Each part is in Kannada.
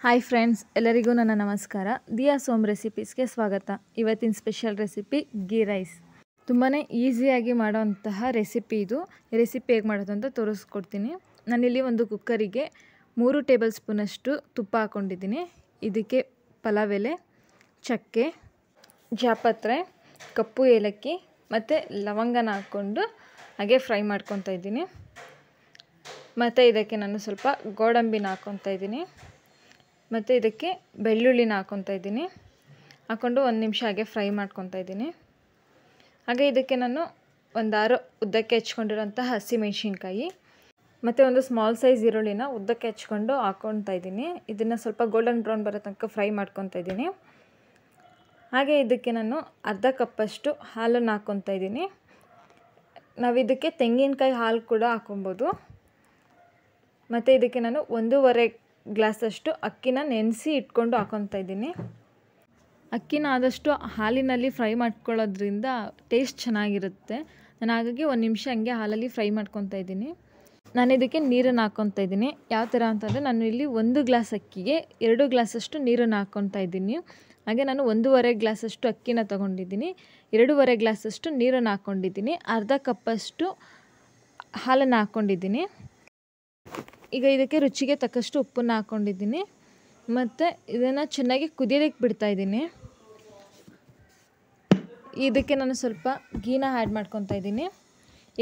ಹಾಯ್ ಫ್ರೆಂಡ್ಸ್, ಎಲ್ಲರಿಗೂ ನನ್ನ ನಮಸ್ಕಾರ. ದಿಯಾಸ್ ಹೋಮ್ ರೆಸಿಪೀಸ್ಗೆ ಸ್ವಾಗತ. ಇವತ್ತಿನ ಸ್ಪೆಷಲ್ ರೆಸಿಪಿ ಗೀ ರೈಸ್. ತುಂಬಾ ಈಸಿಯಾಗಿ ಮಾಡೋವಂತಹ ರೆಸಿಪಿ ಇದು. ಈ ರೆಸಿಪಿ ಹೇಗೆ ಮಾಡೋದು ಅಂತ ತೋರಿಸ್ಕೊಡ್ತೀನಿ. ನಾನಿಲ್ಲಿ ಒಂದು ಕುಕ್ಕರಿಗೆ 3 ಟೇಬಲ್ ಸ್ಪೂನಷ್ಟು ತುಪ್ಪ ಹಾಕ್ಕೊಂಡಿದ್ದೀನಿ. ಇದಕ್ಕೆ ಪಲಾವ್ ಎಲೆ, ಚಕ್ಕೆ, ಜಾಪತ್ರೆ, ಕಪ್ಪು ಏಲಕ್ಕಿ ಮತ್ತು ಲವಂಗನ ಹಾಕ್ಕೊಂಡು ಹಾಗೆ ಫ್ರೈ ಮಾಡ್ಕೊತಾ ಇದ್ದೀನಿ. ಮತ್ತು ಇದಕ್ಕೆ ನಾನು ಸ್ವಲ್ಪ ಗೋಡಂಬಿನ ಹಾಕ್ಕೊತಾ ಇದ್ದೀನಿ. ಮತ್ತು ಇದಕ್ಕೆ ಬೆಳ್ಳುಳ್ಳಿನ ಹಾಕ್ಕೊತಾ ಇದ್ದೀನಿ. ಹಾಕ್ಕೊಂಡು 1 ನಿಮಿಷ ಹಾಗೆ ಫ್ರೈ ಮಾಡ್ಕೊತಾ ಇದ್ದೀನಿ. ಹಾಗೆ ಇದಕ್ಕೆ ನಾನು 6 ಉದ್ದಕ್ಕೆ ಹೆಚ್ಕೊಂಡಿರೋಂಥ ಹಸಿಮೆಣ್ಸಿನ್ಕಾಯಿ ಮತ್ತು ಒಂದು ಸ್ಮಾಲ್ ಸೈಜ್ ಈರುಳ್ಳಿನ ಉದ್ದಕ್ಕೆ ಹೆಚ್ಕೊಂಡು ಹಾಕ್ಕೊತಾ ಇದ್ದೀನಿ. ಇದನ್ನು ಸ್ವಲ್ಪ ಗೋಲ್ಡನ್ ಬ್ರೌನ್ ಬರೋ ತನಕ ಫ್ರೈ ಮಾಡ್ಕೊತಾ ಇದ್ದೀನಿ. ಹಾಗೆ ಇದಕ್ಕೆ ನಾನು ಅರ್ಧ ಕಪ್ಪಷ್ಟು ಹಾಲನ್ನು ಹಾಕ್ಕೊತಾ ಇದ್ದೀನಿ. ನಾವು ಇದಕ್ಕೆ ತೆಂಗಿನಕಾಯಿ ಹಾಲು ಕೂಡ ಹಾಕ್ಕೊಬೋದು. ಮತ್ತು ಇದಕ್ಕೆ ನಾನು 1.5 ಗ್ಲಾಸಷ್ಟು ಅಕ್ಕಿನ ನೆನೆಸಿ ಇಟ್ಕೊಂಡು ಹಾಕ್ಕೊತಾ ಇದ್ದೀನಿ. ಅಕ್ಕಿನ ಆದಷ್ಟು ಹಾಲಿನಲ್ಲಿ ಫ್ರೈ ಮಾಡ್ಕೊಳ್ಳೋದ್ರಿಂದ ಟೇಸ್ಟ್ ಚೆನ್ನಾಗಿರುತ್ತೆ. ನಾನು ಹಾಗಾಗಿ 1 ನಿಮಿಷ ಹಂಗೆ ಹಾಲಲ್ಲಿ ಫ್ರೈ ಮಾಡ್ಕೊತಾ ಇದ್ದೀನಿ. ನಾನು ಇದಕ್ಕೆ ನೀರನ್ನು ಹಾಕ್ಕೊತಾ ಇದ್ದೀನಿ. ಯಾವ ಥರ ಅಂತಂದರೆ, ನಾನು ಇಲ್ಲಿ 1 ಗ್ಲಾಸ್ ಅಕ್ಕಿಗೆ 2 ಗ್ಲಾಸಷ್ಟು ನೀರನ್ನು ಹಾಕ್ಕೊತಾ ಇದ್ದೀನಿ. ಹಾಗೆ ನಾನು 1.5 ಗ್ಲಾಸಷ್ಟು ಅಕ್ಕಿನ ತೊಗೊಂಡಿದ್ದೀನಿ. 2.5 ಗ್ಲಾಸಷ್ಟು ನೀರನ್ನು ಹಾಕ್ಕೊಂಡಿದ್ದೀನಿ. ಅರ್ಧ ಕಪ್ಪಷ್ಟು ಹಾಲನ್ನು ಹಾಕ್ಕೊಂಡಿದ್ದೀನಿ. ಈಗ ಇದಕ್ಕೆ ರುಚಿಗೆ ತಕ್ಕಷ್ಟು ಉಪ್ಪನ್ನು ಹಾಕ್ಕೊಂಡಿದ್ದೀನಿ. ಮತ್ತು ಇದನ್ನು ಚೆನ್ನಾಗಿ ಕುದಿಯೋದಕ್ಕೆ ಬಿಡ್ತಾಯಿದ್ದೀನಿ. ಇದಕ್ಕೆ ನಾನು ಸ್ವಲ್ಪ ಗೀನ ಆ್ಯಡ್ ಮಾಡ್ಕೊತಾ ಇದ್ದೀನಿ.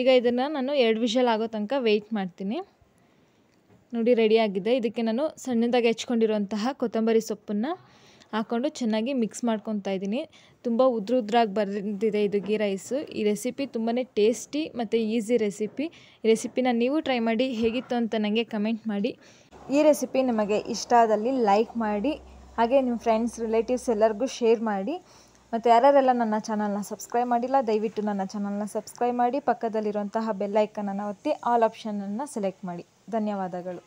ಈಗ ಇದನ್ನು ನಾನು 2 ವಿಷಲ್ ಆಗೋ ತನಕ ವೆಯ್ಟ್ ಮಾಡ್ತೀನಿ. ನೋಡಿ, ರೆಡಿಯಾಗಿದೆ. ಇದಕ್ಕೆ ನಾನು ಸಣ್ಣದಾಗಿ ಹೆಚ್ಕೊಂಡಿರುವಂತಹ ಕೊತ್ತಂಬರಿ ಸೊಪ್ಪನ್ನು ಹಾಕ್ಕೊಂಡು ಚೆನ್ನಾಗಿ ಮಿಕ್ಸ್ ಮಾಡ್ಕೊತಾ ಇದ್ದೀನಿ. ತುಂಬ ಉದ್ರಾಗಿ ಬಂದಿದೆ ಇದು ಗೀ ರೈಸು. ಈ ರೆಸಿಪಿ ತುಂಬಾ ಟೇಸ್ಟಿ ಮತ್ತು ಈಸಿ ರೆಸಿಪಿ. ಈ ರೆಸಿಪಿನ ನೀವು ಟ್ರೈ ಮಾಡಿ ಹೇಗಿತ್ತು ಅಂತ ನನಗೆ ಕಮೆಂಟ್ ಮಾಡಿ. ಈ ರೆಸಿಪಿ ನಿಮಗೆ ಇಷ್ಟ ಆದಲ್ಲಿ ಲೈಕ್ ಮಾಡಿ, ಹಾಗೆ ನಿಮ್ಮ ಫ್ರೆಂಡ್ಸ್ ರಿಲೇಟಿವ್ಸ್ ಎಲ್ಲರಿಗೂ ಶೇರ್ ಮಾಡಿ. ಮತ್ತು ಯಾರ್ಯಾರೆಲ್ಲ ನನ್ನ ಚಾನಲ್ನ ಸಬ್ಸ್ಕ್ರೈಬ್ ಮಾಡಿಲ್ಲ, ದಯವಿಟ್ಟು ನನ್ನ ಚಾನಲ್ನ ಸಬ್ಸ್ಕ್ರೈಬ್ ಮಾಡಿ. ಪಕ್ಕದಲ್ಲಿರುವಂತಹ ಬೆಲ್ ಐಕನನ್ನು ಒತ್ತಿ ಆಲ್ ಆಪ್ಷನನ್ನು ಸೆಲೆಕ್ಟ್ ಮಾಡಿ. ಧನ್ಯವಾದಗಳು.